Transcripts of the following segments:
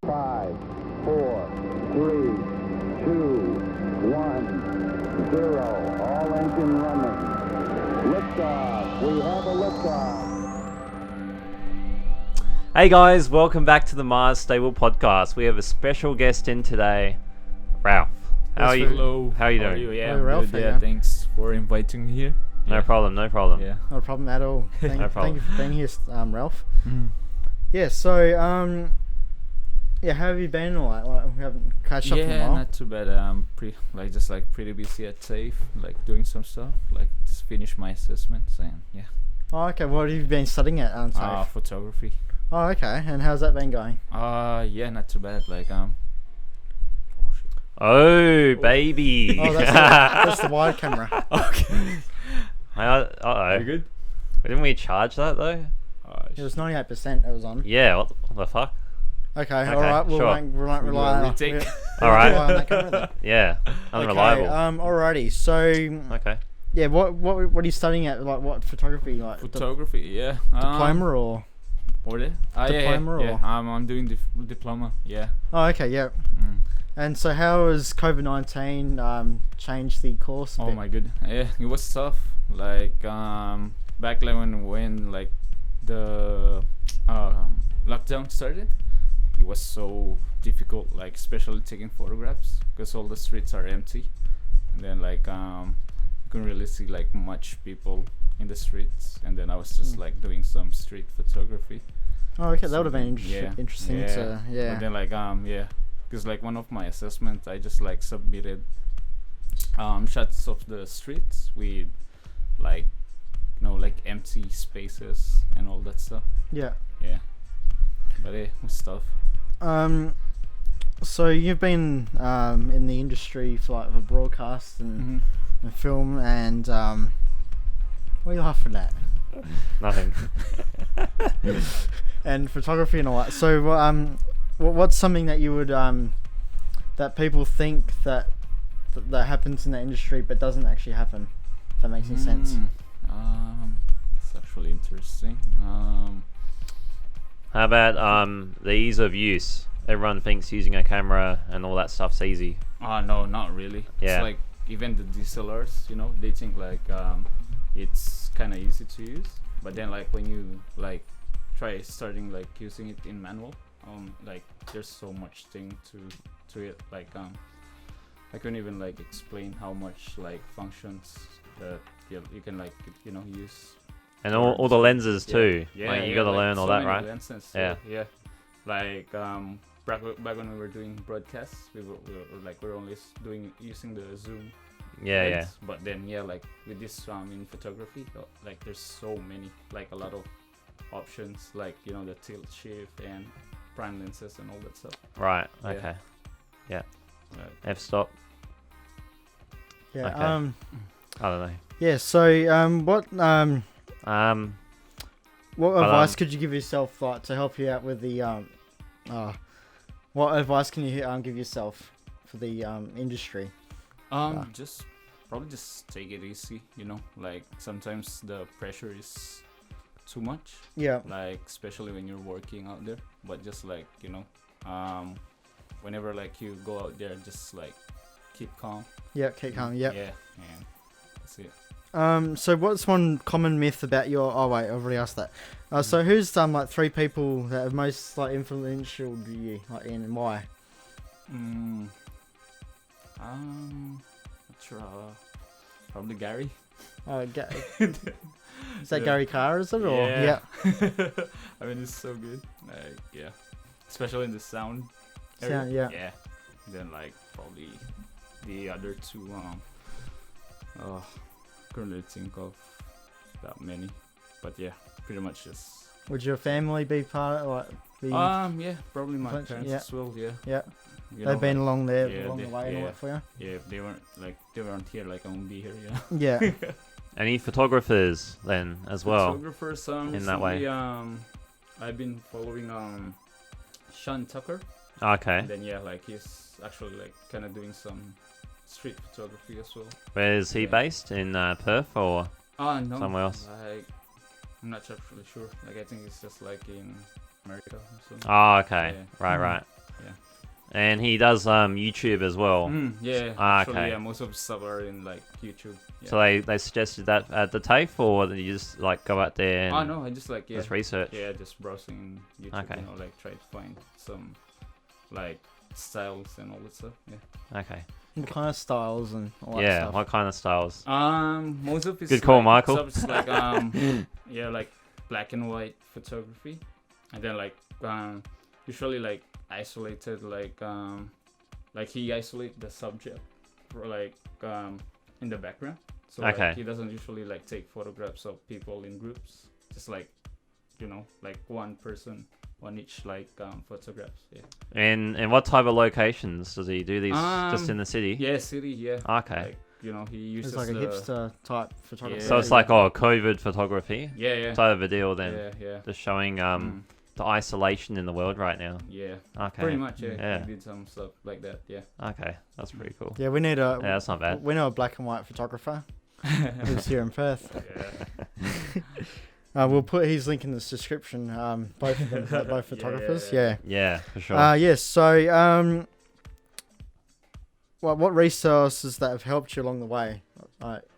5, 4, 3, 2, 1, 0. All engine running. Liftoff. We have a liftoff. Hey guys, welcome back to the Maas&Staple podcast. We have a special guest in today, Ralph. How are you? Hello. How are you doing? Yeah, Hello, Ralph, good. yeah. Yeah, thanks for inviting me here. No Yeah. problem, no problem. Yeah. Not a problem at all. Thank you for being here, Ralph. Yeah, so, how have you been? Like we haven't catched up in a Yeah, while. not too bad. Pretty busy at TAFE, like doing some stuff, like just finish my assessments and yeah. Oh, okay. What have you been studying at, TAFE? Photography. Oh, okay. And how's that been going? Yeah, not too bad. Like Oh, baby. Oh, that's the wide camera. Okay. Uh-oh. You good? Didn't we charge that though? It was 98% it was on. Yeah, what the fuck? Okay, alright. We sure. won't rely on retake. Alright. rely on that camera then. Yeah, unreliable. Okay, alrighty. So, Okay. yeah, what are you studying at? Like, what photography? Like, Photography, yeah. diploma or? What is it? Diploma yeah. or? I'm doing diploma. Yeah. Oh, okay, yeah. And so, how has COVID-19 changed the course? A Oh bit? my god, yeah, it was tough. Like back like when like the lockdown started, it was so difficult. Like especially taking photographs because all the streets are empty, and then like you couldn't really see like much people in the streets. And then I was just like doing some street photography. Oh, okay, that would have been Yeah, interesting yeah. to, yeah. But then like because like one of my assessments, I just like submitted shots of the streets with like like empty spaces and all that stuff. Yeah. Yeah, but it was tough. So you've been in the industry for like for broadcast and film and what are you laughing at? Nothing. And photography and all that. So what's something that you would that people think that happens in the industry but doesn't actually happen? If that makes any sense. It's actually interesting. How about the ease of use? Everyone thinks using a camera and all that stuff's easy. No, not really. Yeah. It's like even the DSLRs, they think like it's kind of easy to use, but then like when you like try starting like using it in manual, like there's so much thing to it. Like I couldn't even like explain how much like functions that you can like use. And all the lenses too. Yeah, Like you gotta like learn all so that, many right? lenses, Yeah. yeah. Like back when we were doing broadcasts, we were only using the zoom. Yeah, lens. But then like with this in photography, like there's so many, like a lot of options, like the tilt shift and prime lenses and all that stuff. Right. Yeah. Okay. Yeah. Right. F-stop. Yeah. Okay. I don't know. Yeah. So what advice could you give yourself like to help you out with the what advice can you give yourself for the industry? Just probably just take it easy, like sometimes the pressure is too much, Yeah. like especially when you're working out there, but just like whenever like you go out there, just like keep calm. Yeah. Keep calm. Yeah. Yeah, and that's it. So what's one common myth about your? Oh wait, I've already asked that. So who's like 3 people that have most like influential to you, like in and why? Not sure. Probably Gary. Is that Gary Carr? Is it or Yeah. I mean, it's so good. Like yeah, especially in the sound area. Sound, yeah. Yeah. Then like probably the other 2. Couldn't really think of that many, but yeah, pretty much just. Would your family be part of like? Yeah, probably my parents yeah. as well. Yeah. Yeah. You They've been like, along there, yeah, along the way and all that for you. Yeah, if they weren't here, like I won't be here. Yeah. Any photographers then as well? Photographers, in that way. recently, I've been following Sean Tucker. Okay. And then like he's actually like kind of doing some street photography as well. Where is he Yeah. based? In Perth or No, somewhere else? Like I'm not actually sure. Like I think it's just like in America or something. Oh, okay. Yeah. Right. Yeah. And he does YouTube as well. Yeah. Ah, Actually, okay. yeah, most of the stuff are in like YouTube. Yeah. So they suggested that at the TAFE, or did you just like go out there and Oh no, I just like just research? Yeah, just browsing YouTube. Okay. You know, like try to find some like styles and all that stuff. Yeah. Okay. What kind of styles and all that Yeah. stuff? What kind of styles? Most of it's Good call, like, Michael. Stuff is like yeah, like black and white photography, and then like usually like isolated like he isolate the subject for like in the background. So Okay. like, he doesn't usually like take photographs of people in groups, just like like one person on each like photographs. Yeah. And what type of locations does he do these? Just in the city? Yeah, city. Yeah. Okay. Like, he uses It's like a the, hipster type photography. Yeah. So it's like COVID photography Yeah. type of a deal then. Yeah. Just showing Mm, the isolation in the world right now. yeah. Okay. Pretty much. Yeah. Yeah. He did some stuff like that. Yeah. Okay, that's pretty cool. Yeah, we need a. Yeah, that's not bad. We know a black and white photographer who's here in Perth. Yeah. We'll put his link in the description. Both of them, both photographers. Yeah. Yeah, for sure. Yes. So, what resources that have helped you along the way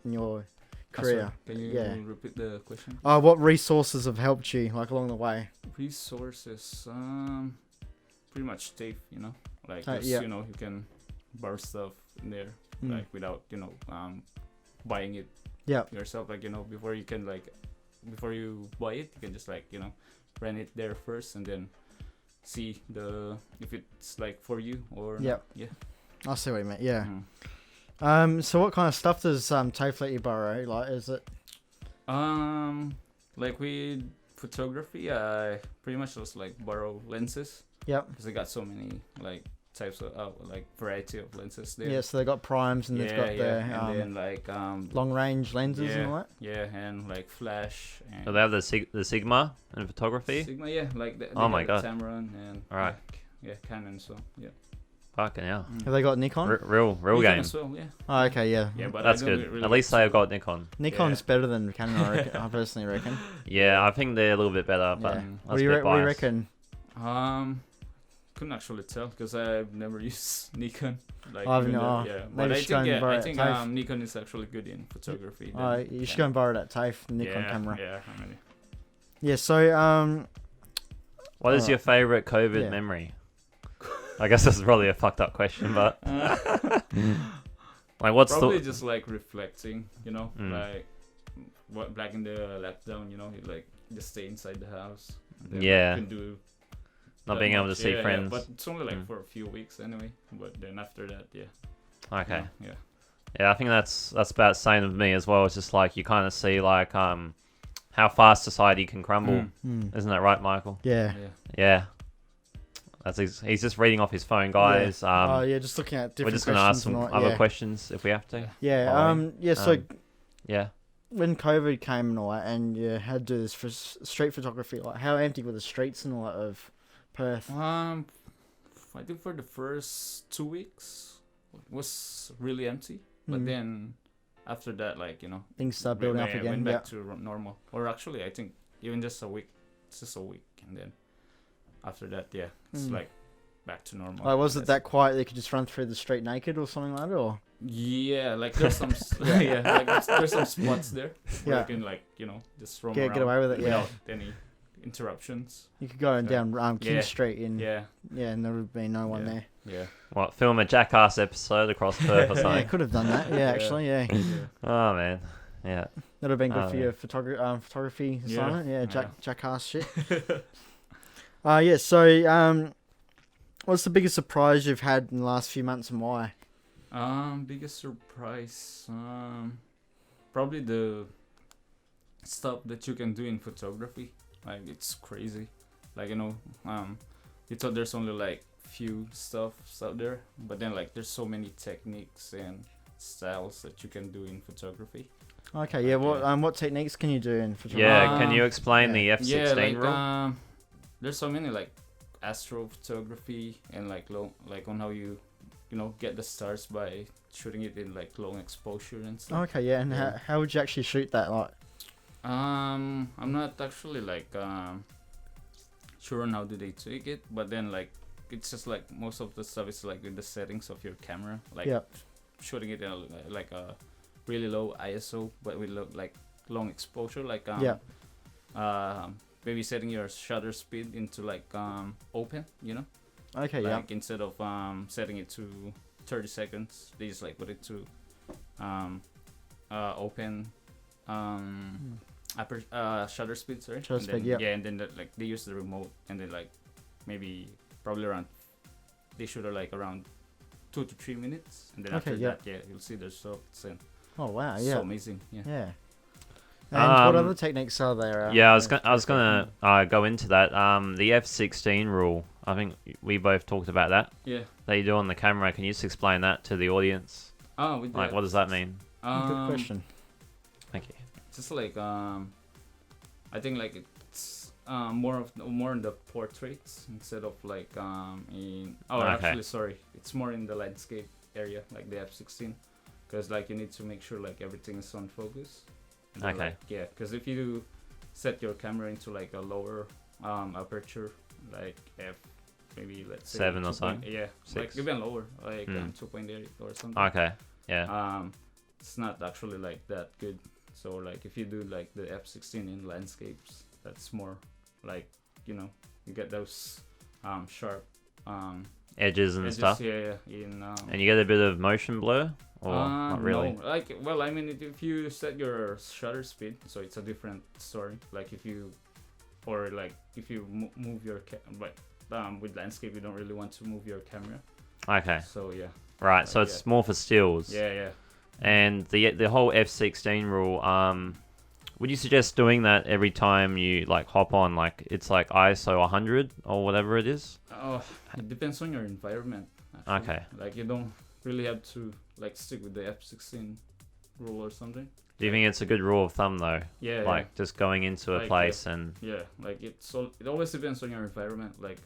in your career? Can you Yeah. repeat the question? What resources have helped you like along the way? Resources. Pretty much tape. Like Yeah. you can borrow stuff in there Mm. like without buying it Yeah. yourself. Like before you buy it, you can just like rent it there first and then see if it's like for you or Yep. not. Yeah. I see what you meant. Yeah. Mm. So what kind of stuff does TAFE let you borrow? Like, is it? Like with photography, I pretty much just like borrow lenses Yep. because I got so many like types of like variety of lenses there. Yeah. So they got primes and they've got their and then like long range lenses and all that. yeah, and like flash and So they have the Sigma in photography? Sigma, yeah, like they Oh my got God. Tamron and Alright. yeah, Canon, so yeah. Fucking hell. Mm. Have they got Nikon? Real Nikon game. as well, yeah. Oh, okay. Yeah. Yeah, but That's I don't good. really At least like they've got Nikon. Nikon's Yeah. better than Canon. I personally reckon. Yeah, I think they're a little bit better, but Yeah. that's What do you a bit what do you biased. reckon? Couldn't actually tell because I've never used Nikon. Like, I've even no- though- yeah, maybe but you I should go think and borrow I it think at TAFE. Nikon is actually good in photography. You should go and borrow that TAFE Nikon yeah, camera. Yeah, I mean, Yeah. So What is Alright. your favorite COVID Yeah. memory? I guess this is probably a fucked up question, but like, what's probably the just like reflecting, Mm. like what back in the lockdown, you like just stay inside the house. And then Yeah. you can do not that being able to much. see Yeah, friends? but it's only like Mm. for a few weeks anyway. But then after that, yeah. Okay. Yeah. Yeah, I think that's about the same with me as well. It's just like you kind of see like how fast society can crumble. Mm. Isn't that right, Michael? yeah. Yeah. Yeah. He's just reading off his phone, guys. Yeah. Just looking at different. We're just gonna ask questions some and all that, other yeah. questions if we have to. Yeah. following. Yeah. So Yeah. when COVID came and all that, and you had to do this for street photography, like how empty were the streets and all that of Perth? I think for the first 2 weeks it was really empty, but Mm. then after that, like Things start building up went again. back Yeah. to normal. Or actually, I think even just a week, and then after that, yeah, it's Mm. like back to normal. Like, was it That's- that quiet they could just run through the street naked or something like that, or? Yeah, like there's some yeah, like there's some spots there where Yeah. you can like just roam Get around away with it, yeah. without any interruptions. You could go down King Yeah. Street in Yeah, and there would be no one Yeah. there. yeah. What, film a Jackass episode across Perth or Yeah, something? could have done that. Yeah, actually, yeah. Oh man. Yeah. That'd have been good Oh, for yeah. your photography Yeah. assignment. Yeah, Yeah. jackass shit. Yeah. So, what's the biggest surprise you've had in the last few months and why? Biggest surprise, probably the stuff that you can do in photography. Like it's crazy. Like you thought there's only like few stuffs out there, but then like there's so many techniques and styles that you can do in photography. Okay. Yeah. Yeah. What techniques can you do in photography? Yeah, can you Um, explain the F16 Yeah, like rule? there's so many like astrophotography and like on how you get the stars by shooting it in like long exposure and stuff. Okay. Yeah. And Yeah. how would you actually shoot that? Like. I'm not actually like sure on how do they take it, but then like it's just like most of the stuff is like in the settings of your camera, like Yep. shooting it in like a really low ISO, but with like long exposure, like Yeah. maybe setting your shutter speed into like open, you know, Okay. Yeah. like instead of setting it to 30 seconds, they just like put it to open shutter speed, sorry. Shutter And speed, then, yep. yeah, and then like they use the remote, and then like maybe probably around they shoot it like around 2 to 3 minutes, and then Okay, after yeah. that, yeah, you'll see the results, and Oh wow. it's Yeah. so amazing. Yeah. Yeah. And what Um, other techniques are there? Yeah, I was gonna go into that. The F16 rule. I think we both talked about that. Yeah. That you do on the camera. Can you just explain that to the audience? Oh, with Like, the, what does that mean? Good question. Thank you. Just like I think like it's more in the portraits instead of like in Okay. actually sorry, it's more in the landscape area, like the F16, because like you need to make sure like everything is on focus. And then, Okay. like, yeah, because if you set your camera into like a lower aperture, like f maybe let's say 7 or 2 something? point- yeah, 6? like even lower, like Hmm. 2.8 or something. Okay. Yeah. It's not actually like that good. So like if you do like the F16 in landscapes, that's more like, you know, you get those sharp Edges and edges, stuff. yeah, in And you get a bit of motion blur, or not really? no. Like, well, I mean, if you set your shutter speed, so it's a different story. Like if you, or like if you move your but with landscape, you don't really want to move your camera. Okay. So yeah. Right. So it's more for stills. Yeah, yeah. And the whole F16 rule. Would you suggest doing that every time you like hop on? Like it's like ISO 100 or whatever it is. Oh, it depends on your environment. Actually. Okay. Like you don't really have to like stick with the F16 rule or something. Do you think it's a good rule of thumb though? Yeah. Like just going into a Like, place and yeah, like it always depends on your environment. Like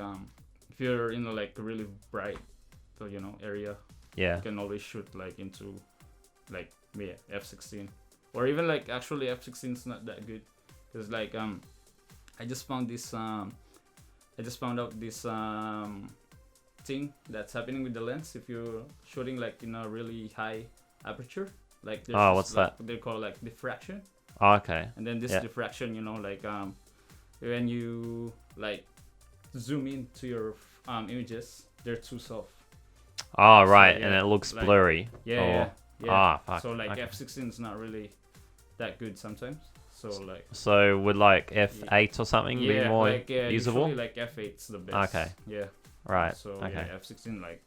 if you're in a like a really bright, you know, area, yeah. you can always shoot like into like F16, or even like actually F16 is not that good, because like I just found out this thing that's happening with the lens if you're shooting like in a really high aperture, like there's Oh, this, what's like, that? they call like diffraction. Oh, okay. And then this Yeah. diffraction, you know, like when you like zoom into your images, they're too soft. Oh, So, right, yeah, and it looks like- blurry. Yeah, or, yeah, yeah. Ah, fuck. So like okay. F16 is not really that good sometimes. So like So would like F8 or something be yeah, more like usable? usually like F8's the best. Okay. Yeah. Right. So okay. yeah, F16 like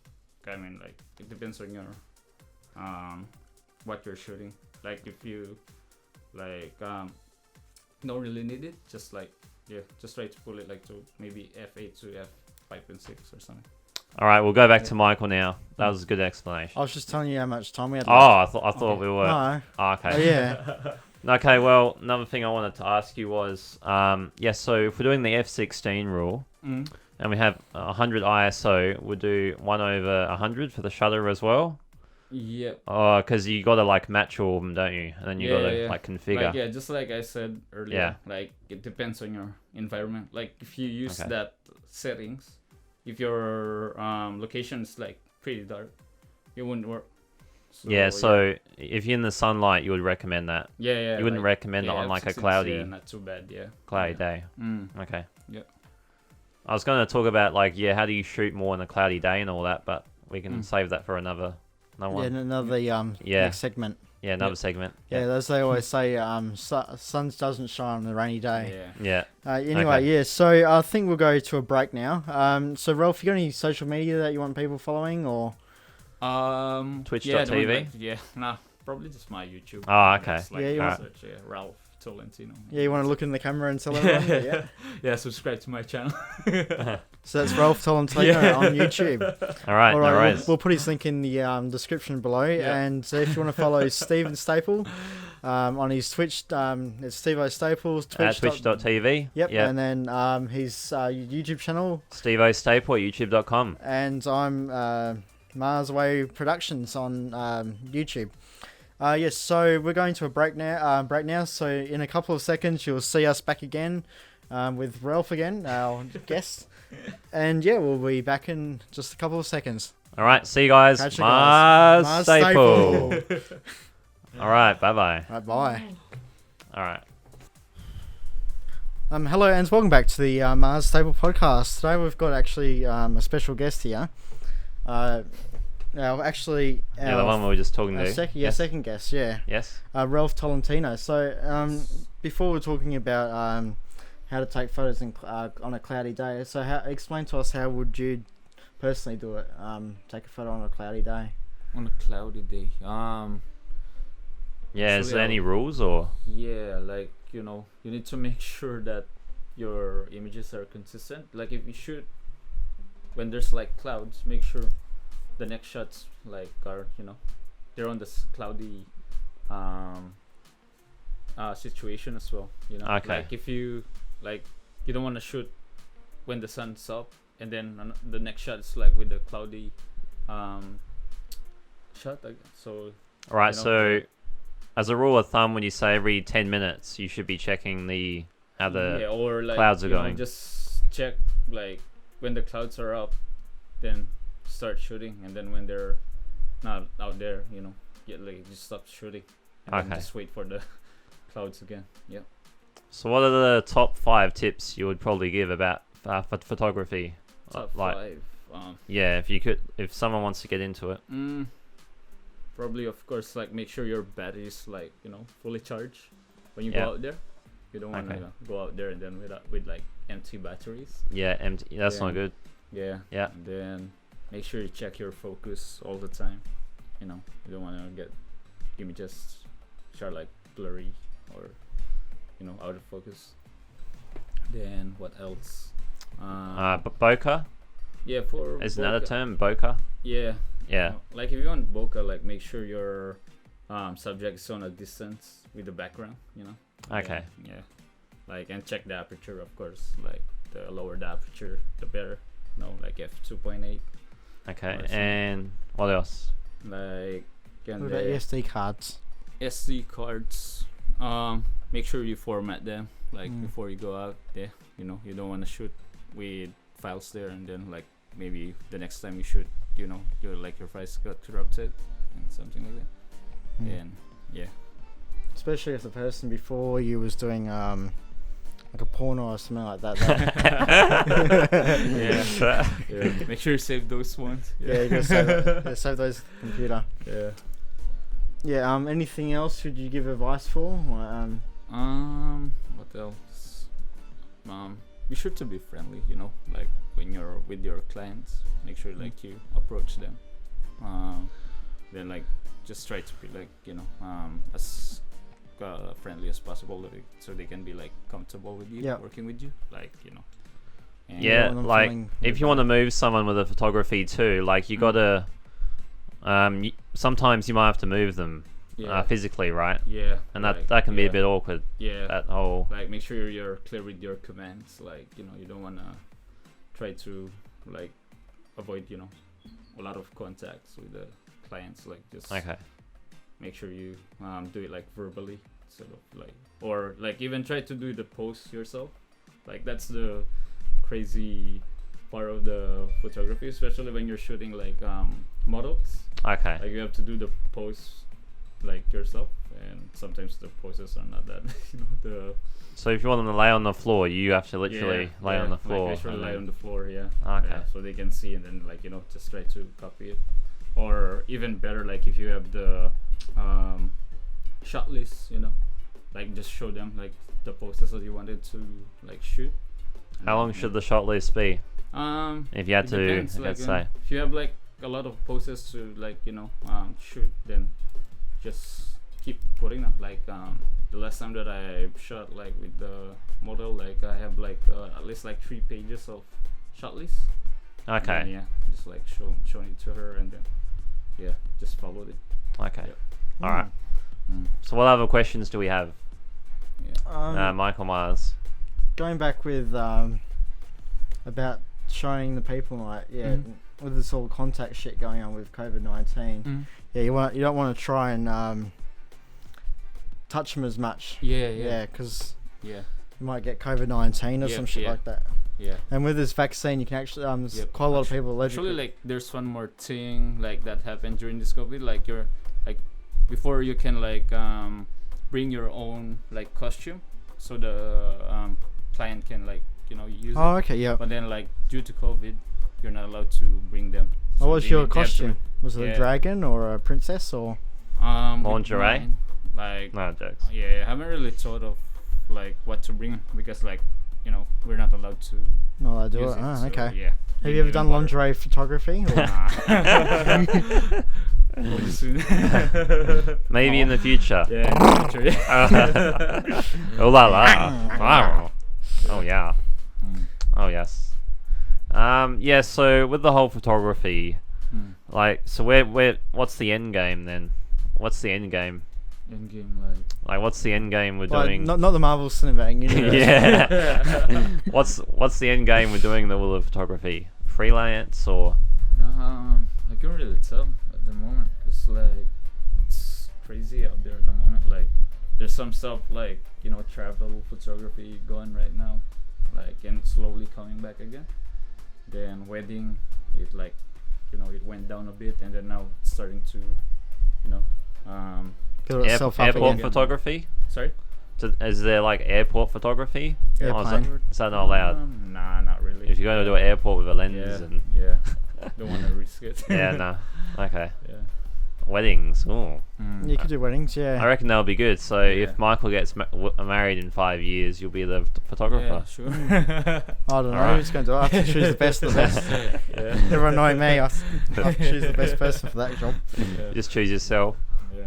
I mean like it depends on your what you're shooting. Like if you like don't really need it, just like just try to pull it like to maybe F8 to F5.6 or something. All right, we'll go back to Michael now. That was a good explanation. I was just telling you how much time we had. Oh, left. I thought we were. No. Oh, okay. Oh, yeah. Okay. Well, another thing I wanted to ask you was, so if we're doing the F16 rule Mm. and we have 100 ISO, we'll do 1/100 for the shutter as well. Yep. Oh, because you got to like match all of them, don't you? And then you got to like configure. Like, yeah, just like I said earlier. Yeah. Like it depends on your environment. Like if you use Okay. that settings, if your location is like pretty dark, it wouldn't work. So, So if you're in the sunlight, you would recommend that. yeah, You wouldn't like, recommend it on like a F16 's, cloudy yeah, not too bad, yeah. cloudy Yeah. day. Mm. Okay. Yeah. I was going to talk about like how do you shoot more on a cloudy day and all that, but we can Mm. save that for another Yeah, one. another Yeah. next segment. Yeah, another Yeah. segment. Yeah, as they always say, sun doesn't shine on a rainy day. Yeah. Yeah. Anyway, Okay. yeah. So I think we'll go to a break now. So Ralph, you got any social media that you want people following, or? Twitch.tv? Yeah, the one that- yeah, nah, probably just my YouTube. Oh, okay. That's, like, Yeah, you want- search, Ralph Tolentino. Yeah, you want to look in the camera and tell everyone? Yeah. Yeah, subscribe to my channel. So that's Ralph Tolentino Yeah. on YouTube. All right. All No right, worries. we'll put his link in the description below. Yeah. And so if you want to follow Steven Staple on his Twitch, it's Steve Staples. At twitch.tv. Yep. Yeah. And then his YouTube channel. Steve-O-Staple at youtube.com. And I'm Mars Way Productions on YouTube. Yes, so we're going to a break now. So in a couple of seconds, you'll see us back again with Ralph again, our guest. And yeah, we'll be back in just a couple of seconds. All right, see you guys. Catch you guys. MaasStaple. All right, bye-bye. Right, bye. All right. Hello and welcome back to the Maas&Staple podcast. Today we've got actually a special guest here. Now, actually, Yeah, the one we were just talking to. second guest, yeah. Yes. Ralph Tolentino. So, before we're talking about how to take photos on a cloudy day, so explain to us how would you personally do it? Take a photo on a cloudy day. On a cloudy day. Yeah, is Actually, there any rules or? Yeah, like, you need to make sure that your images are consistent. Like, if you shoot when there's like clouds, make sure the next shots like are, they're on this cloudy situation as well. Okay. Like if you you don't want to shoot when the sun's up, and then the next shot is like with the cloudy shot. So. All right. So, as a rule of thumb, when you say every 10 minutes, you should be checking how the or like, clouds are going. Just check like when the clouds are up, then start shooting, and then when they're not out there, just stop shooting, and then just wait for the clouds again. Yeah. So, what are the top 5 tips you would probably give about photography? Top 5. Yeah, if someone wants to get into it. Probably, of course, like make sure your battery is like fully charged when you go out there. You don't want to go out there and then with like empty batteries. Yeah, empty. That's not good. Yeah. Yeah. And then make sure you check your focus all the time. You don't want to get images which are like blurry or out of focus. Then what else? Bokeh. Yeah, for Isn't bokeh. that a term? Bokeh. Yeah. Yeah. Like if you want bokeh, like make sure your subject is on a distance with the background. Okay. Yeah. Like, and check the aperture, of course. Like the lower the aperture, the better. Like f2.8. Okay. And what else? Like, What about SD cards? SD cards. Make sure you format them before you go out there. You don't want to shoot with files there, and then like maybe the next time you shoot, your files got corrupted and something like that. And yeah. Especially if the person before you was doing like a porno or something like that. Yeah. Make sure you save those ones. Yeah, you gotta save those computer. Yeah. Yeah. Anything else would you give advice for? What else? Be sure to be friendly. Like when you're with your clients, make sure like you approach them. Then like just try to be like as friendly as possible, so they can be like comfortable with you, working with you, like And Yeah, like if you want to move someone with a photography too, like you gotta. Sometimes you might have to move them physically, right? Yeah. And that can be a bit awkward. Yeah. That whole. Like make sure you're clear with your commands. Like you don't wanna try to like avoid a lot of contacts with the clients. Like just make sure you do it like verbally, sort of like, or like even try to do the pose yourself. Like that's the crazy part of the photography, especially when you're shooting like models. Okay. Like you have to do the pose like yourself, and sometimes the poses are not that So if you want them to lay on the floor, you have to literally lay on the floor. Like literally lay on the floor, Okay. Yeah, so they can see, and then like just try to copy it. Or even better, like if you have the shot list, like just show them like the poses that you wanted to like shoot. How long should the shot list be? If you had to, depends, let's say. If you have like a lot of poses to like shoot, then just keep putting them. Like the last time that I shot like with the model, like I have like at least like 3 pages of shot list. Okay. And then, just like showing it to her, and then just followed it. Okay. Yep. All right. So what other questions do we have? Michael Myers. Going back with about showing the people like with this all contact shit going on with COVID-19. Yeah, you don't want to try and touch them as much. Yeah. Because Yeah. you might get COVID-19 or some shit like that. Yeah. And with this vaccine, you can actually Yep. quite a lot of people are allergic. Actually, like there's one more thing like that happened during this COVID. Like you're like before you can like bring your own like costume, so the client can like use Oh, it. okay, yeah. But then like due to COVID, you're not allowed to bring them. What was they your need- they have to costume? Was it a yeah. dragon or a princess or? with Lingerie? mine, like No jokes. yeah, I haven't really thought of like what to bring because like we're not allowed to No, I do use it. it. Oh, so, okay. Yeah. Have you ever done lingerie photography? Or? Pretty soon. Maybe in the future. Yeah, in the future, yeah. Oh la la. Wow. Oh yeah. Mm. Oh yes. Yeah. So with the whole photography, like, so where what's the end game then? What's the end game? In game like What's the end game we're Like, doing? not the Marvel Cinematic Universe. Yeah. what's the end game we're doing the will of photography? Freelance or? I can't really tell at the moment because like it's crazy out there at the moment. Like there's some stuff like travel photography going right now, like and slowly coming back again. Then wedding, it like it went down a bit and then now it's starting to Build itself up Airport again. photography? sorry. So is there like airport photography? Or Airplane. is that not allowed? Nah, not really. If you're going to do an airport with a lens yeah, and yeah, don't want to risk it. yeah, no, okay. Yeah. Weddings, ooh. You could do weddings, yeah. I reckon that'll be good. So Yeah. if Michael gets married in 5 years, you'll be the photographer. Yeah, sure. I don't know Alright. who's going to do it. I have to choose the best of the best. yeah. Never annoy me. I have to choose the best person for that job. Yeah. Just choose yourself. Yeah.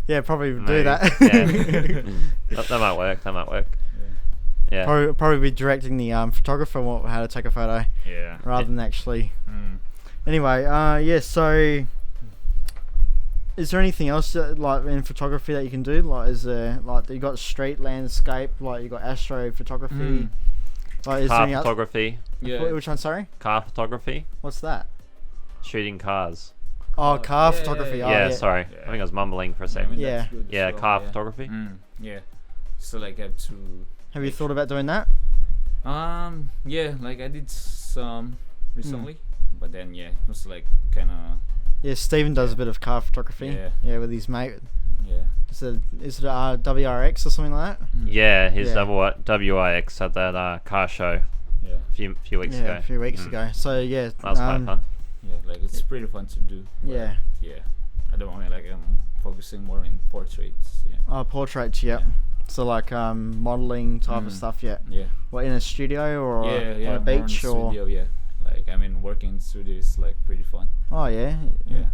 Yeah, probably do Maybe. that. Yeah. that might work. That might work. Yeah. Probably be directing the photographer how to take a photo Yeah. rather than actually. Mm. Anyway, yeah. So, is there anything else like in photography that you can do? Like, is there like you got street landscape? Like you got astrophotography? Mm. Like, is there Car any other? photography. Yeah. Which one? Sorry. Car photography. What's that? Shooting cars. Oh, Oh, car yeah, photography. yeah, Oh, yeah, yeah. sorry. Yeah. I think I was mumbling for a I second. mean, Yeah. that's good as Yeah, well, car yeah. photography. Yeah. So like I have to. Have you thought about doing that? Yeah, like I did some recently, but then yeah, it was like kind of Yeah, Stephen does a bit of car photography. Yeah. with his mate. yeah. Is it WRX or something like that? Yeah, his Yeah. WIX had that car show Yeah. a few weeks yeah, ago. a few weeks Mm. ago. So yeah, That was quite fun. Yeah, like it's pretty fun to do. but Yeah. Yeah. At the moment, like I'm focusing more in portraits. Yeah. Portraits. Yeah. Yeah. So like modeling type of Mm. stuff. Yeah. Yeah. What, in a studio or yeah. on a More in beach or? studio, yeah. Like I mean, working in studio is like pretty fun. Oh yeah. Yeah.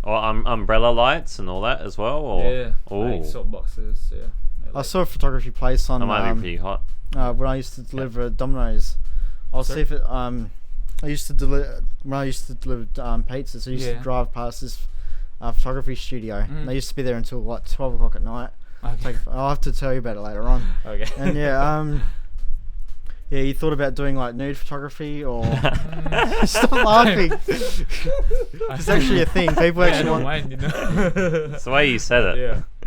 Or umbrella lights and all that as well. Or Yeah. Ooh. Like soap boxes. Yeah. I saw a photography place on that might be pretty hot. when I used to deliver Domino's. I'll see Sorry? if it I used to deliver when I used to deliver pizzas. I used to Yeah. drive past this photography studio. Mm. They used to be there until like 12 o'clock at night. Okay. I'll have to tell you about it later on. Okay. And yeah, yeah, you thought about doing like nude photography or stop laughing. It's actually a thing. People I actually don't want. mind, you know. It's the way you said it.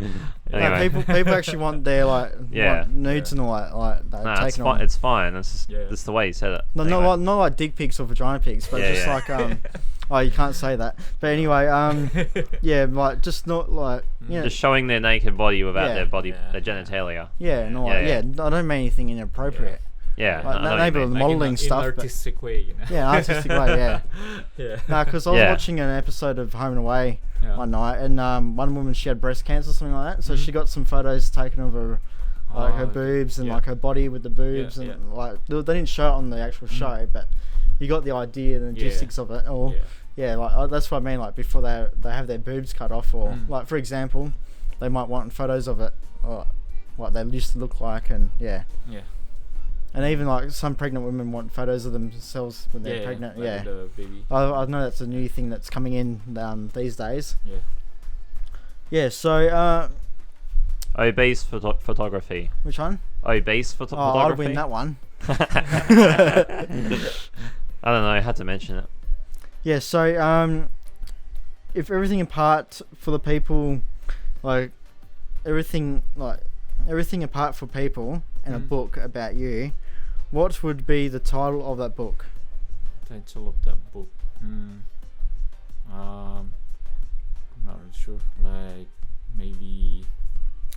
Yeah. Anyway. People actually want their like Yeah. want nudes and all that No, taken it's on. fine. It's fine. It's just, Yeah. it's the way you said it. No, Anyway. not like dick pics or vagina pics, but Yeah, just yeah. like oh, you can't say that. But anyway, yeah, like just not like Just showing their naked body without Yeah. their body, Yeah. their genitalia. yeah, no, Yeah, like, yeah. yeah. I don't mean anything inappropriate. Yeah. Like, I know what you maybe mean. the modelling in stuff, an but- artistic way, you know. Yeah, artistic way, yeah. Yeah. No, because I was Yeah. watching an episode of Home and Away Yeah. one night, and one woman, she had breast cancer or something like that, so Mhm. she got some photos taken of her, like her Oh, okay. boobs and Yeah. like her body with the boobs, Yeah, and like they didn't show it on the actual show, but you got the idea and the Yeah. logistics of it. Or Yeah. yeah, like that's what I mean. Like before they have their boobs cut off, or like for example, they might want photos of it, or what they used to look like, and yeah. Yeah. And even like some pregnant women want photos of themselves when they're Yeah, pregnant. like Yeah, with the baby. I know that's a new thing that's coming in these days. Yeah. Yeah. So Obese photography. which one? Obese Oh, I'd photography. win that one. I don't know. I had to mention it. Yeah. So if everything apart for the people, like everything apart for people, and a book about you, What would be the title of that book? Title of that book. I'm not really sure. Like maybe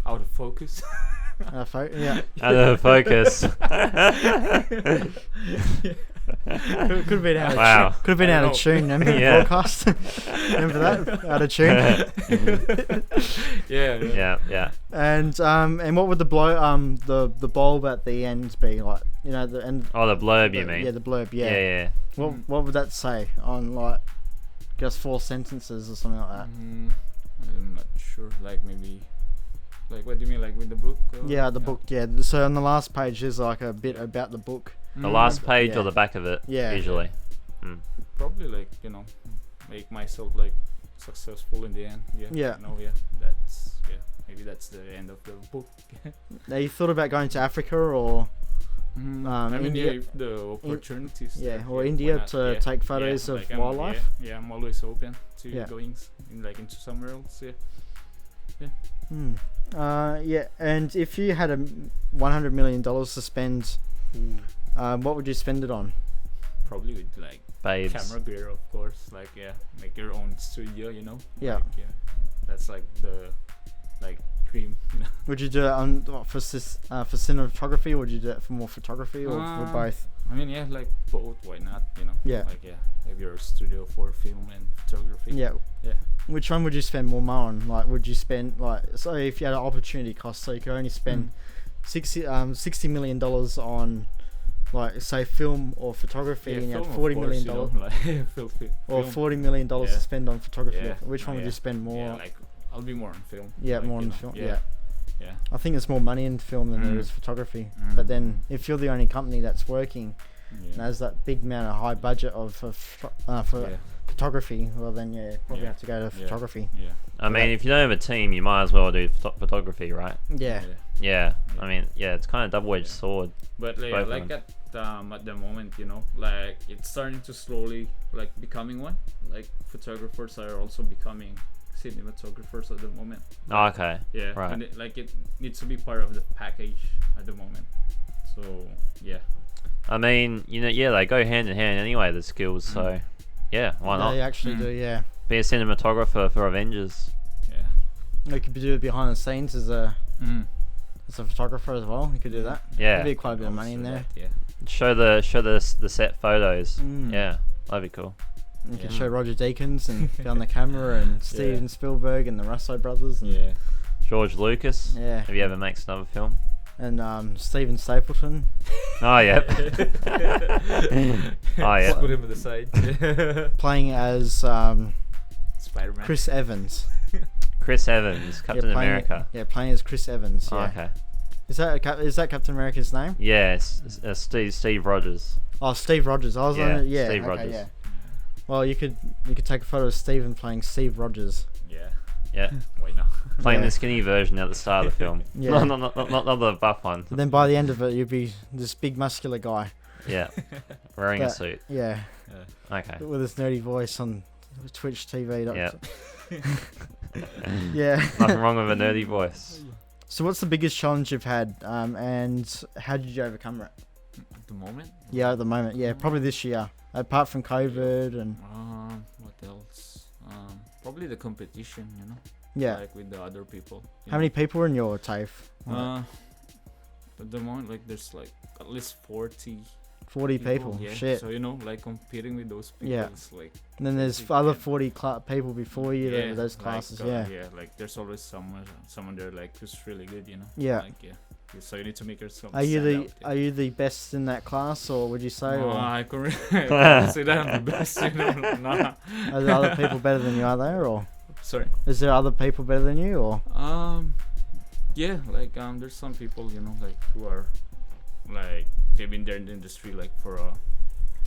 Out of Focus. Yeah. Out of focus. Could have been out of Wow. tune. Could have been I out of know. tune. Remember the Yeah. broadcast? Remember that? Out of tune. Yeah. And what would the the bulb at the end be like? You know, the end. Oh, the blurb, you mean? Yeah, the blurb. Yeah, yeah. What would that say on like just 4 sentences or something like that? I'm not sure. Like maybe. Like what do you mean? Like with the book? Or? Yeah, the book. Yeah. So on the last page there's like a bit about the book. The last page Yeah. or the back of it, Yeah. usually. Probably like make myself like successful in the end. Yeah. Yeah. That's maybe that's the end of the book. Now you thought about going to Africa or I mean, India- if the opportunities. yeah, or why India not? to take photos of I'm- wildlife? Yeah, I'm always open to Yeah. going into somewhere else. Yeah. Yeah, and if you had $100 million to spend, what would you spend it on? Probably with like Babes. camera gear, of course. Like make your own studio. Yeah. Like, that's like the dream. Would you do it on for cinematography, or would you do it for more photography, or for both? I mean, like both. Why not? Yeah. Like have your studio for film and photography. Yeah. Yeah. Which one would you spend more money on? Like, would you spend so if you had an opportunity cost, so you could only spend $60 million on, like, say, film or photography, and you had film, $40 of million course, like, or film. $40 million to Yeah. spend on photography. Yeah. Which one would Yeah. you spend more? Yeah, like I'll be more on film. Yeah, like, more on film. Yeah. I think there's more money in film than there is photography. But then, if you're the only company that's working and has that big amount of high budget for photography, well then probably have to go to photography. Yeah. I mean, if you don't have a team, you might as well do photography, right? Yeah. Yeah. I mean, it's kind of double-edged sword. But Both of like them. at the moment, like it's starting to slowly like becoming one. Like photographers are also becoming cinematographers at the moment. Oh, okay. Yeah. Right. And it needs to be part of the package at the moment. So yeah. I mean, they go hand in hand anyway, the skills, so yeah, why not? They actually do, yeah. Be a cinematographer for Avengers. Yeah. You could do it behind the scenes as a photographer as well. You could do that. Yeah. There'd be quite a bit of money in there. Yeah. Show the set photos. Yeah, that'd be cool. You could show Roger Deakins and be on the camera, and Steven Spielberg and the Russo brothers. And, Yeah. George Lucas. Yeah. Have you ever makes another film? And Steven Stapleton. Oh yeah. Oh yeah. Put him at the side. Playing as Spider-Man. Chris Evans. Chris Evans, Captain playing, America. Yeah, playing as Chris Evans. Oh, Yeah. okay. Is that Captain America's name? Yes, Steve Rogers. Oh, Steve Rogers. I was Yeah, on it. Yeah. Steve okay, Rogers. Yeah. Well, you could take a photo of Steven playing Steve Rogers. Yeah. Yeah, Why not? playing Yeah. the skinny version at the start of the film. Yeah. not the buff one. And then by the end of it, you'd be this big muscular guy. Yeah, wearing a But- suit. Yeah. Okay. With his nerdy voice on Twitch TV. Yeah. Yeah. Nothing wrong with a nerdy voice. So what's the biggest challenge you've had, and how did you overcome it? At the moment. Yeah, at the moment. Yeah, probably this year. Apart from COVID and What else? Probably the competition. yeah. Like with the other people. How many people are in your TAFE? At the moment, like there's like at least 40 40 people. Yeah. Shit. So like competing with those people Yeah. is like. And then there's Yeah. other 40 people before you that are those like, classes. yeah, like there's always someone there like who's really good. Yeah. Like so you need to make yourself. Are you stand out, are you the best in that class, or would you say? No, Or I can't say that I'm the best. Nah. are there other people better than you? Are there, or Sorry. is there other people better than you, or? Yeah, like there's some people like who are like they've been there in the industry like for a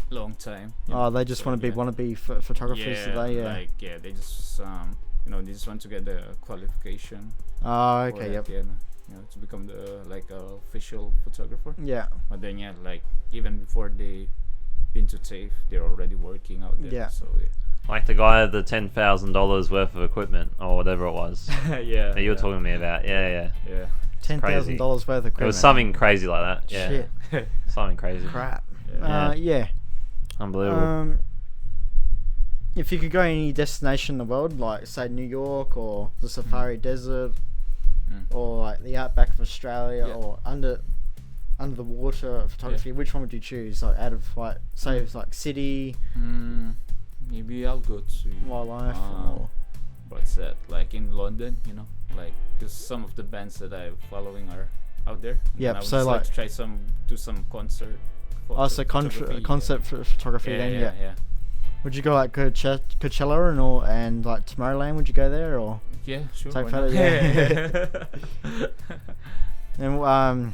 long time. Oh, they just want to be photographers today. Yeah. Like they just they just want to get the qualification. Oh, for okay. that, Yep. to become the official photographer. Yeah. But then like even before they been to TAFE, they're already working out there. Yeah. So Like the guy with the $10,000 worth of equipment or whatever it was yeah. that you were talking to me about. Yeah. Yeah. $10,000 worth of equipment. It was something crazy like that. Yeah. Shit. Something crazy. Crap. Yeah. Yeah. Unbelievable. If you could go any destination in the world, like say New York or the Safari Desert, or like the outback of Australia, or under the water photography, which one would you choose? Like out of like say it's like city, Maybe I'll go to wildlife, or what's that? Like in London, you know, like because some of the bands that I'm following are out there. Yep, And I would so just like to try do some concert. so photography, concept photography. Yeah, Then yeah. Would you go like Coachella and like Tomorrowland? Would you go there or Yeah, sure. take why photos? not? Yeah. And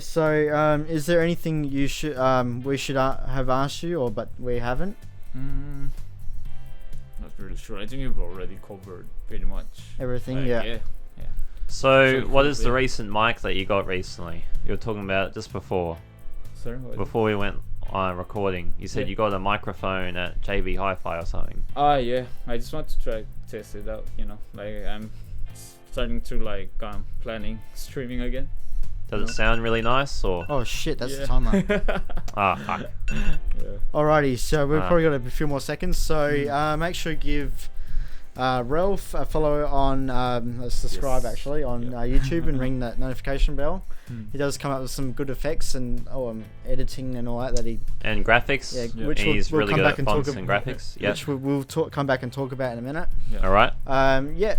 So is there anything you should we should have asked you, but we haven't? Not really sure. I think you've already covered pretty much Everything, like, yeah. yeah. So, So what is the fulfilled. recent mic that you got recently? You were talking about it just before Sorry. What? we went on recording. You said Yeah. you got a microphone at JB Hi-Fi or something. Yeah. I just want to try test it out. You know, like I'm starting to like planning streaming again. Does it sound really nice or? Oh shit, that's the Yeah. timer. Fuck. Yeah. Alrighty, so we've Ah. probably got a few more seconds. So make sure you give Ralph a follow on subscribe Yes. actually on Yeah. YouTube and ring that notification bell. Hmm. He does come up with some good effects and editing and all that he And graphics. Yeah. which He's we'll really come good back at and fonts talk and about, graphics. Yep. which we'll come back and talk about in a minute. Yeah. All right.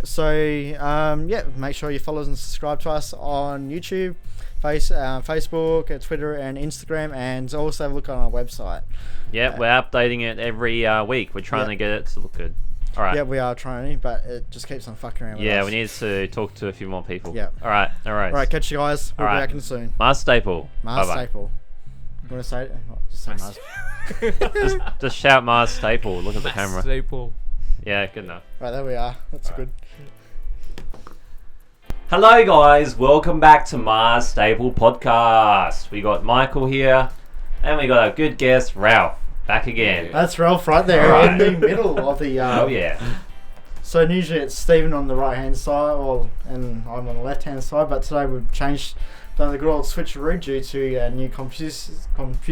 So make sure you follow us and subscribe to us on YouTube, Facebook, Twitter, and Instagram, and also have a look on our website. Yeah, we're updating it every week. We're trying Yeah. to get it to look good. All right. Yeah, we are trying, but it just keeps on fucking around with Yeah, us. we need to talk to a few more people. Yeah. All right. All right. All right, catch you guys. We'll All be right. back in soon. MaasStaple. Bye-bye. MaasStaple. You want to say it? Oh, just say Maas. Just shout MaasStaple. Look at the camera. Staple. Yeah, good enough. Right, there we are. That's All right. good. Hello, guys. Welcome back to MaasStaple podcast. We got Michael here, and we got a good guest, Ralph, back again. That's Ralph right there All right. in the middle of the. Oh yeah. So usually it's Stephen on the right hand side, and I'm on the left hand side. But today we've done the good old switcheroo due to a new computer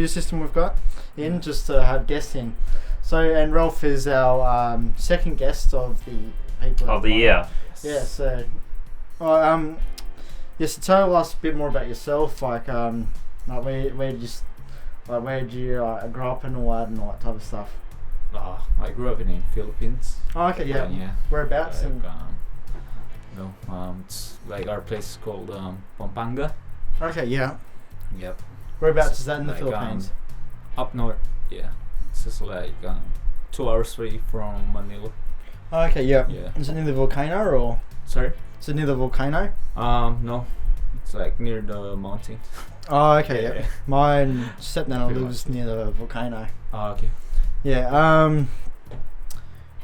system we've got in, just to have guests in. So and Ralph is our second guest of the people Of the year. Yeah. So, yes. So tell us a bit more about yourself. Like where did you grow up and all that type of stuff. I grew up in the Philippines. Oh, okay. Yeah. Yeah. Whereabouts? Like, and it's like our place is called Pampanga. okay. Yeah. Yep. Whereabouts is that in the Like, Philippines? Up north. Yeah. It's just like 2 hours away from Manila. Oh, okay. Yeah. Yeah. Is it near the volcano or? Sorry? Is it near the volcano? No. It's like near the mountain. Oh, okay. Yeah. Yeah. My stepnana Pretty lives much. near the volcano. Okay. Yeah.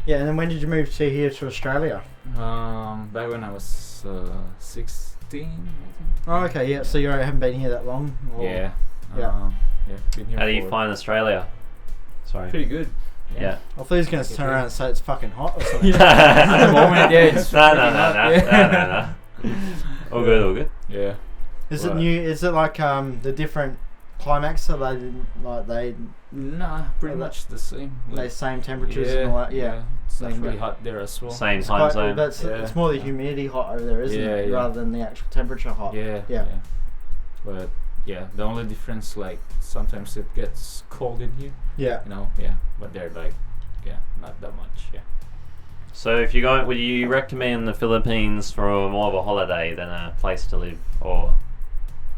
Yeah. And then when did you move here to Australia? Back when I was 16, I think. Oh, okay. Yeah. So you haven't been here that long? Or? Yeah. Yeah. Yeah. Been here How do you for find Australia? Sorry. pretty good. Yeah. I thought he was going to Okay. turn around and say it's fucking hot or something. At the moment, yeah, it's no. Yeah. All good. All good. Yeah. Is it Right. new? Is it like the different climax? So they didn't like they Nah, pretty Oh, that- much the same. they same temperatures and all that. Yeah. It's Like actually that. hot there as well. Same It's time quite- zone. That's Yeah. it's more the humidity hot over there, isn't Yeah, it? yeah. Rather than the actual temperature hot. Yeah, Yeah. But yeah, the only difference, like sometimes it gets cold in here, Yeah. you know. Yeah, but they're like, yeah, not that much. Yeah. So if you're going, would you recommend the Philippines for more of a holiday than a place to live, or?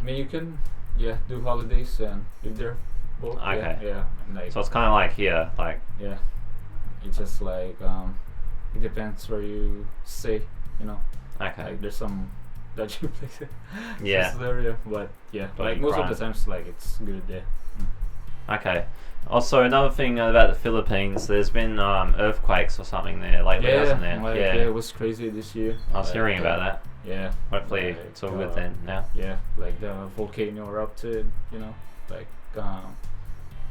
I mean, you can, do holidays and live there. Both. Okay. Yeah. And like, So it's kind of like here, like yeah, it's just like it depends where you stay. You know, okay, like there's some dodgy places. yeah, There, but yeah, But like you most grind. of the times, like it's good there. okay. Also, another thing about the Philippines, there's been earthquakes or something there lately, hasn't there? like, yeah, it was crazy this year. I was Like, hearing about that. Yeah. Hopefully, like, it's all good then. Now. Yeah, like the volcano erupted. You know, like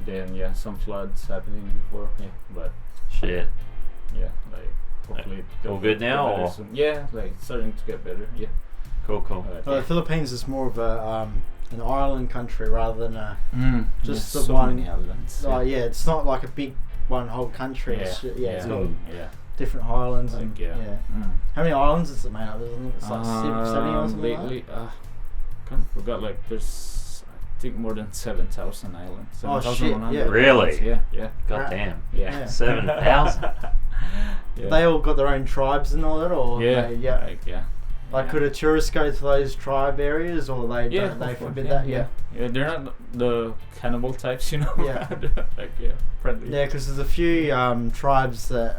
then some floods happening before. Yeah, but Shit. yeah, like hopefully all they'll good get now, better or? soon. Yeah, like it's starting to get better. Yeah. Cool. Well, the Philippines is more of a an island country rather than a just the so one. many islands. Oh yeah, it's not like a big one whole country. It's it's got yeah. different islands Like, and yeah. How many islands is it made up? Isn't it? It's like 70 or something. Lately, kind of forgot. Like there's, I think more than 7,000 islands. Oh, shit, 7,100 yeah. Really? islands. Yeah. God damn. Yeah. 7,000. Yeah. They all got their own tribes and all that, or Yeah. they, Like, could a tourist go to those tribe areas, or they of they course, forbid that? Yeah. Yeah, they're not the cannibal types, you know. Yeah. Like friendly. Yeah, because there's a few tribes that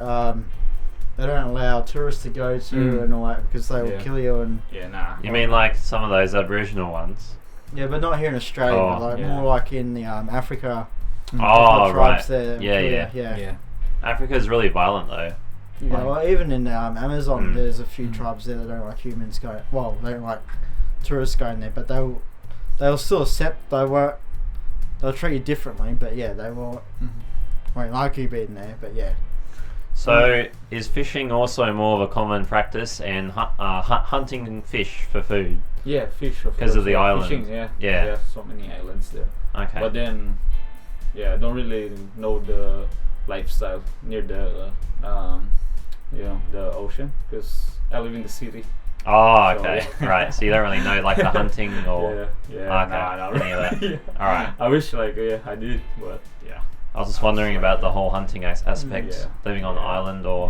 they don't allow tourists to go to and all that because they will kill you and. Yeah, nah. You mean like some of those Aboriginal ones? Yeah, but not here in Australia. Oh, like more like in the Africa. Oh, tribes right. there. Yeah. Africa's really violent though. You know, well, even in Amazon, there's a few tribes there that don't like humans going. Well, they don't like tourists going there, but they'll still accept. They'll treat you differently, but yeah, they won't like you being there. But yeah. So is fishing also more of a common practice and hunting fish for food? Yeah, fish. Because of the island. Fishing, Yeah. They have so many islands there. Okay. But then, I don't really know the lifestyle near the the ocean because I live in the city. Oh, So, okay. yeah. Right. So you don't really know like the hunting or. Yeah. Okay. Nah, not Any of that. really. All right. I wish I did, but yeah. I was just wondering about the whole hunting aspect, Yeah. living on an island or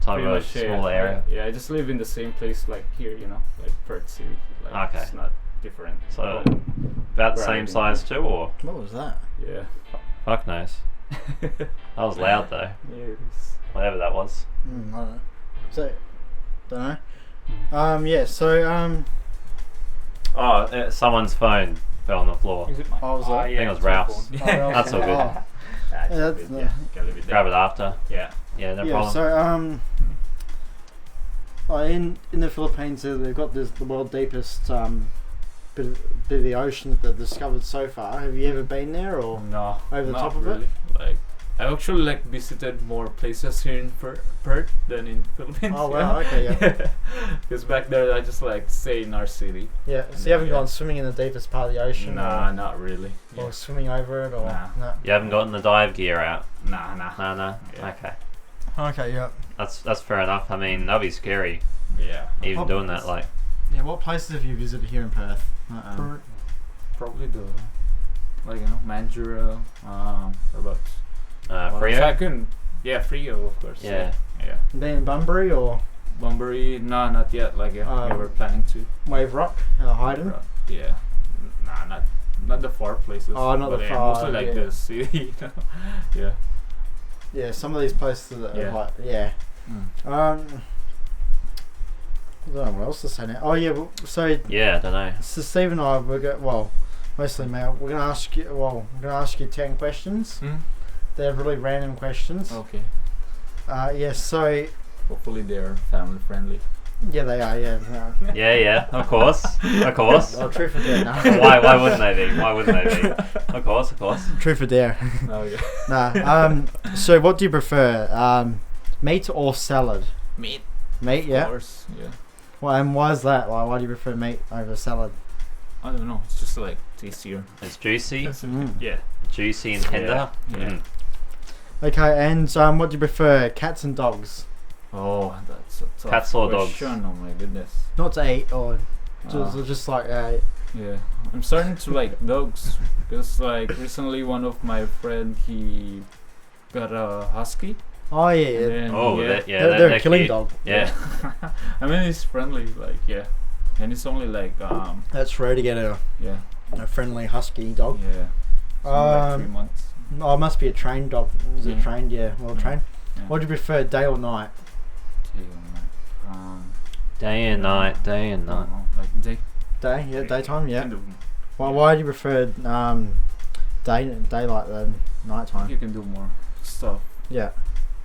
type Pretty of much, small area. I just live in the same place like here, like Perth City. Like, Okay. It's not different. So about the same size too, or What was that? Yeah. fuck knows. That was loud though. Yeah, it is. Whatever that was. I don't know. So, don't know. Yeah. So Oh, someone's phone fell on the floor. Is it mine? I was like- I think it was Ralph's. That's all good. that's Gotta leave it there. Grab it after. Yeah. Yeah, no yeah. problem. So in the Philippines, they've got the world's deepest bit of the ocean that they've discovered so far. Have you ever been there or No. over the not top of really. it? Like, I actually visited more places here in Perth than in Philippines. Oh wow, okay, yeah. Because back there I just stay in our city. Yeah. So you haven't gone swimming in the deepest part of the ocean? Nah, not really. Or swimming over it or Nah. no? You haven't gotten the dive gear out. Nah. No. Yeah. Okay. Okay, yeah. That's fair enough. I mean, that'd be scary. Yeah. Even doing that, like. Yeah. What places have you visited here in Perth? Probably the Mandurah. What about Freo? Second, Freo of course. Yeah. Yeah. Been in Bunbury or Bunbury? No, not yet. We were planning to. Wave Rock, Hayden? Yeah. Nah, not the far places. Oh, not but the far, mostly yeah. the city. Yeah. Yeah, some of these places that Yeah. are like, yeah. I don't know what else to say now. Oh yeah, so Yeah, I don't know. Steve and I mostly Mel. We're gonna ask you 10 questions. They're really random questions. Okay. So Hopefully they're family friendly. yeah, they are. Yeah. Yeah, of course. Of course. Oh, truth or dare? No. Why wouldn't they be? Why wouldn't they be? Of course. Truth or dare? Okay. Nah. So what do you prefer? Meat or salad? Meat. Meat, yeah. Of course. Yeah. Well, and why is that? Like, why do you prefer meat over salad? I don't know. It's just tastier. It's juicy, Yeah. juicy and tender. Yeah. Mm. Okay, and what do you prefer? Cats and dogs? Oh, that's a tough Cats or dogs? question. Oh my goodness. Not to eat or Ah. just like Yeah, I'm starting to like dogs because recently one of my friend he got a husky. oh yeah, yeah. And then, Oh, they're they're a killing cute. dog. Yeah. I mean he's friendly, and it's only That's rare to get a friendly husky dog. yeah, it's only 3 months. Oh, it must be a trained dog. Is it Yeah. trained? Yeah, well trained. Yeah. What do you prefer, day or night? Day and night. I don't know, day. Day, yeah, daytime, yeah. Kind of, Why do you prefer daylight than nighttime? you can do more stuff Yeah,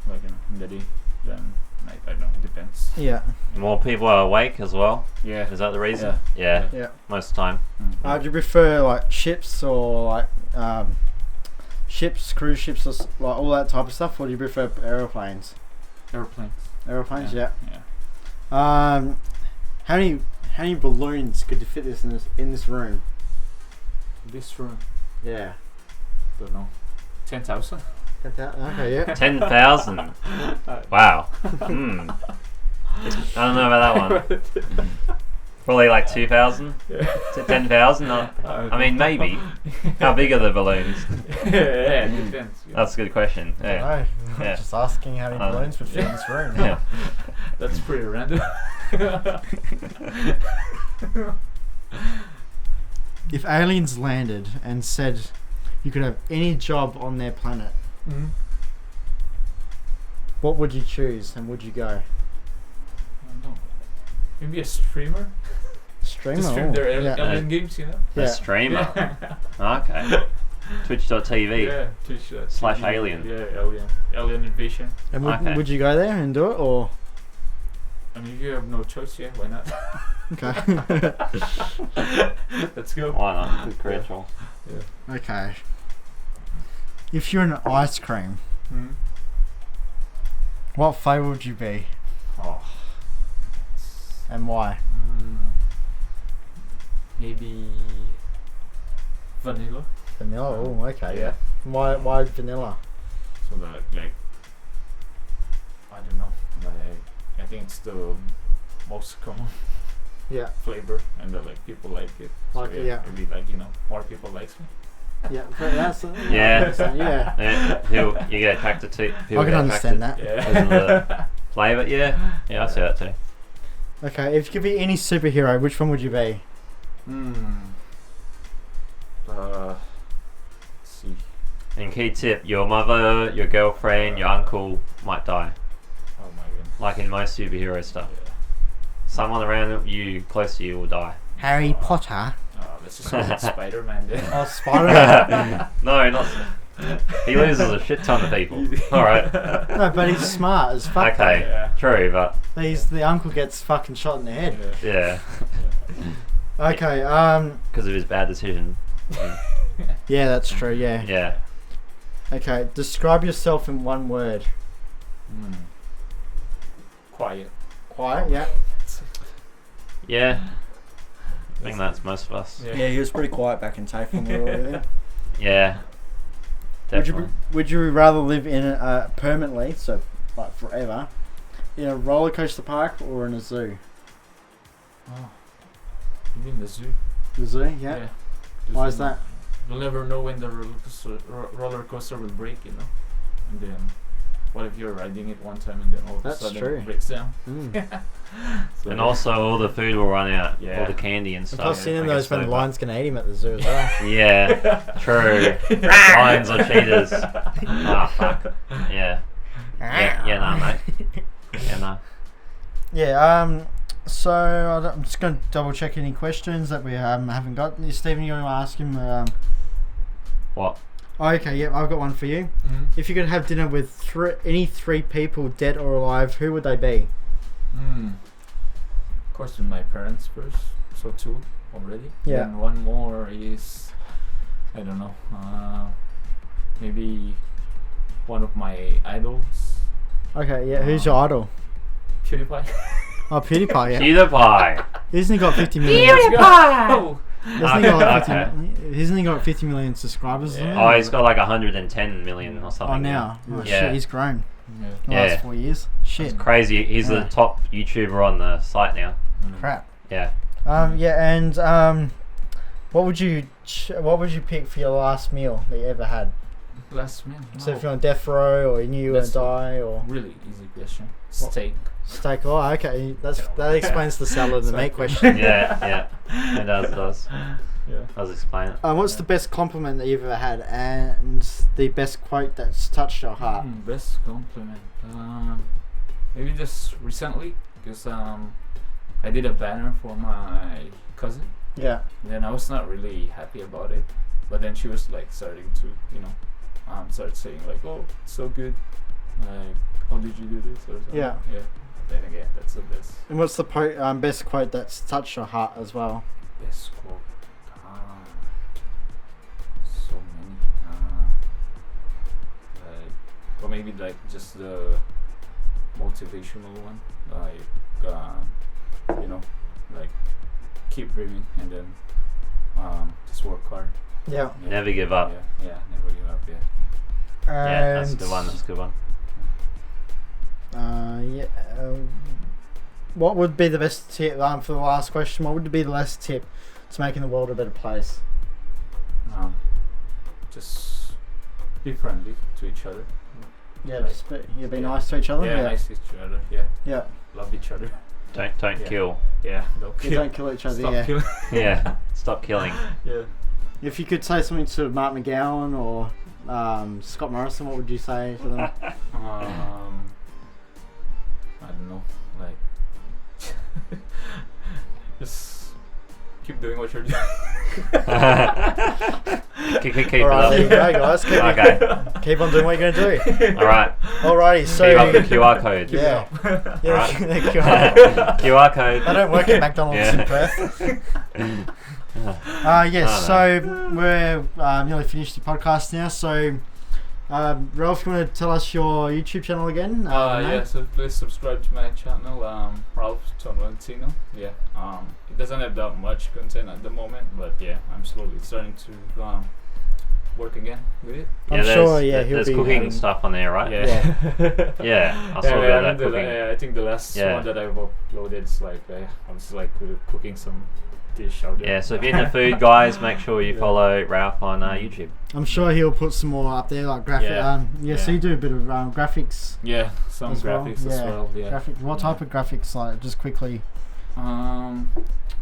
in the day than night. I don't know. It depends. yeah. More people are awake as well. Yeah. Is that the reason? Yeah. Yeah. Most of the time. Do you prefer like ships or ships, cruise ships, or like all that type of stuff, or do you prefer aeroplanes? Airplanes. Aeroplanes, yeah. Yeah. How How many balloons could you fit this in this room? This room, Yeah. don't know, 10,000. Okay, yeah. 10,000. Wow. Hmm. I don't know about that one. Probably like 2,000 to 10,000. I mean, maybe. How big are the balloons? Yeah, it depends. Yeah. That's a good question. I don't Yeah. know. Yeah. Just asking how many balloons would fit in this room. Yeah. That's pretty random. If aliens landed and said you could have any job on their planet, what would you choose and would you go? I don't know. Maybe a streamer. Streamer? To stream their yeah. alien games, you know? A Yeah. streamer. Okay. Twitch.tv. Yeah, Twitch, Slash TV, alien. Yeah, alien invasion. And would, Okay. would you go there and do it, or? I mean, if you have no choice, yeah, why not? Okay. Let's go. Why not? Good career choice. Okay. If you're an ice cream, what flavour would you be, Oh. and why? Maybe vanilla. Vanilla. Oh, okay. Yeah. Why vanilla? So that like I don't know. Like I think it's the most common Yeah. flavor, and that like people like it. Like so, it, yeah. Maybe like more people likes me. Yeah. That's Yeah. Yeah. Yeah. You get attracted to. I can understand that. Because of the flavour. Yeah. Yeah, I see that too. Okay. If you could be any superhero, which one would you be? Let's see. And key tip: your mother, your girlfriend, your uncle might die. Oh my goodness. Like in most superhero stuff, Yeah. someone around you, close to you, will die. Harry Potter. Let's just go with Spider-Man then. Oh, Spider-Man. No, not. He loses a shit ton of people. All right. No, but he's smart as fuck. Okay. Yeah. True, but The uncle gets fucking shot in the head. yeah, Okay. because of his bad decision. Yeah, that's true. Yeah. Yeah. Okay. Describe yourself in one word. Quiet. Quiet. Yeah. Yeah. I think that's most of us. Yeah. Yeah, he was pretty quiet back in TAFE when we were there. Yeah. Definitely. Would you rather live in permanently, so like forever, in a roller coaster park or in a zoo? Oh. You mean the zoo? The zoo, yeah. The Why zoo. is that? You'll never know when the roller coaster will break, you know. And then, what if you're riding it one time and then all of That's a sudden true. it breaks down? So And also all the food will run out. Yeah. All the candy and And stuff. plus, seeing I those guess when so, the but- lions can eat him at the zoo as well. Yeah. True. Lions or cheetahs. Ah, fuck. Yeah. Yeah, no, mate. Yeah, no. Yeah. So I'm just gonna double check any questions that we haven't got. Stephen, you want to ask him? What? Oh, okay. Yeah, I've got one for you. If you could have dinner with any three people, dead or alive, who would they be? Of course, with my parents first. So 2 already. Yeah. And one more is, I don't know. Maybe one of my idols. Okay. Yeah. Who's your idol? PewDiePie. Oh, PewDiePie. Yeah. PewDiePie. Isn't he got 50 million? Oh. Hasn't he got 50 million subscribers? or Yeah. something? Oh, he's got like 110 million or something. Oh, now. Oh, Yeah. shit, he's grown Yeah. in the Yeah. last 4 years. Shit. It's crazy. He's Yeah. the top YouTuber on the site now. Crap. Yeah. Yeah, and what would you pick for your last meal that you ever had? Last meal. So if you're on death row or you knew you were That's gonna die or Really easy question. Steak. steak. Oh, okay. That explains the salad and the meat question. Yeah. It does. Yeah. Does explain it. What's the best compliment that you've ever had and the best quote that's touched your heart? Best compliment. Maybe just recently, because I did a banner for my cousin. Yeah. Then I was not really happy about it, but then she was like starting to, start saying like, "Oh, it's so good. Like, how did you do this?" Or something. Yeah. Yeah. Then again, that's the best. And what's the best quote that's touched your heart as well? Best quote. So many. Or maybe like just the motivational one, like like keep dreaming and then just work hard. Yeah. Never give up. Yeah, never give up. Yeah. Yeah, that's a good one. That's a good one. What would be the best tip for the last question? What would be the last tip to making the world a better place? Just be friendly to each other. Yeah, like, be nice to each other. Yeah, nice to each other. Yeah. Yeah. Love each other. Don't kill. Yeah, don't kill. Don't kill each other. Stop killing. Yeah, stop killing. Yeah. If you could say something to Mark McGowan or Scott Morrison, what would you say to them? I don't know, like just keep doing what you're doing. keep All right, there you it up. go, guys. Keep on doing what you're going to do. All right. Alrighty, so keep up the QR code. Yeah, Right. the QR. QR code. I don't work at McDonald's in Perth. Yes, so we're nearly finished the podcast now. So, Ralph, you want to tell us your YouTube channel again? Yeah, so please subscribe to my channel, Ralph Tolentino. Yeah, it doesn't have that much content at the moment, but yeah, I'm slowly starting to work again with it. I'm sure, there's cooking stuff on there, right? Yeah. Yeah, I saw that cooking. I think the last one that I've uploaded is like I was like cooking some dish out there. Yeah, so if you're into food, guys, make sure you follow Ralph on YouTube. I'm sure he'll put some more up there, like graphic. So you do a bit of graphics. Yeah, some graphics as well. Yeah. What type of graphics? Like, just quickly.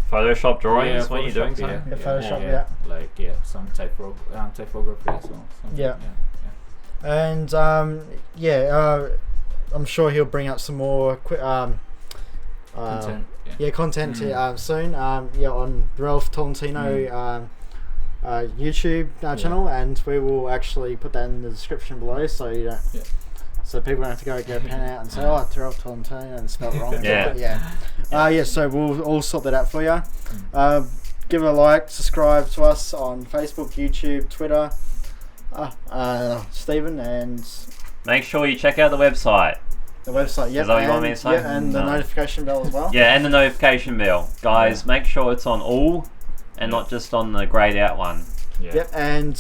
Photoshop drawings when you're doing Yeah, something. Photoshop. Like some typography as well. Yeah. And I'm sure he'll bring up some more content. Content soon. On Ralph Tolentino YouTube channel, and we will actually put that in the description below, so you don't. Yeah. So people don't have to go get a pen out and say, "Oh, it's Ralph Tolentino," and spell it wrong. Yeah. So we'll all sort that out for you. Give it a like, subscribe to us on Facebook, YouTube, Twitter. Stephen, and make sure you check out the website. the website. Is that what you want me to say? Yeah, and the notification bell as well. Yeah, and the notification bell, guys. Make sure it's on all, and not just on the grayed out one. Yeah. Yep, and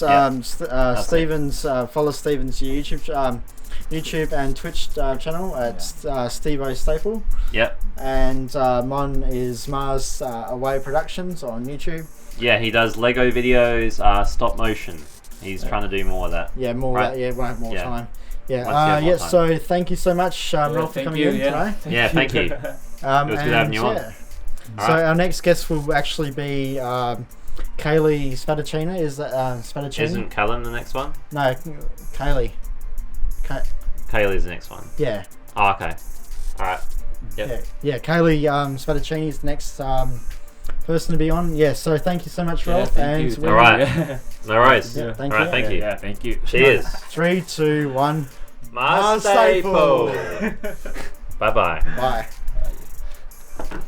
Stephen's follow Stephen's YouTube and Twitch channel at Maas&Staple. Yep. And mine is Mars Away Productions on YouTube. Yeah, he does Lego videos, stop motion. He's trying to do more of that. Yeah, more of that. Yeah, we'll have more time. Once you have more time. So thank you so much, Ralph, for coming in today. Thank you. It was good having you on. So our next guest will actually be Kaylee Spadaccina. Is that Spadaccina? Isn't Callum the next one? No, Kaylee. Kaylee's the next one. Yeah. Oh, okay. Alright. Yep. Yeah, Kaylee Spadaccini is the next person to be on. Yeah, so thank you so much, Ralph. Thank you. Alright. No worries. Yeah, thank you. Thank you. Yeah, thank you. Cheers. 3, 2, 1. Maas&Staple. Bye-bye. Bye.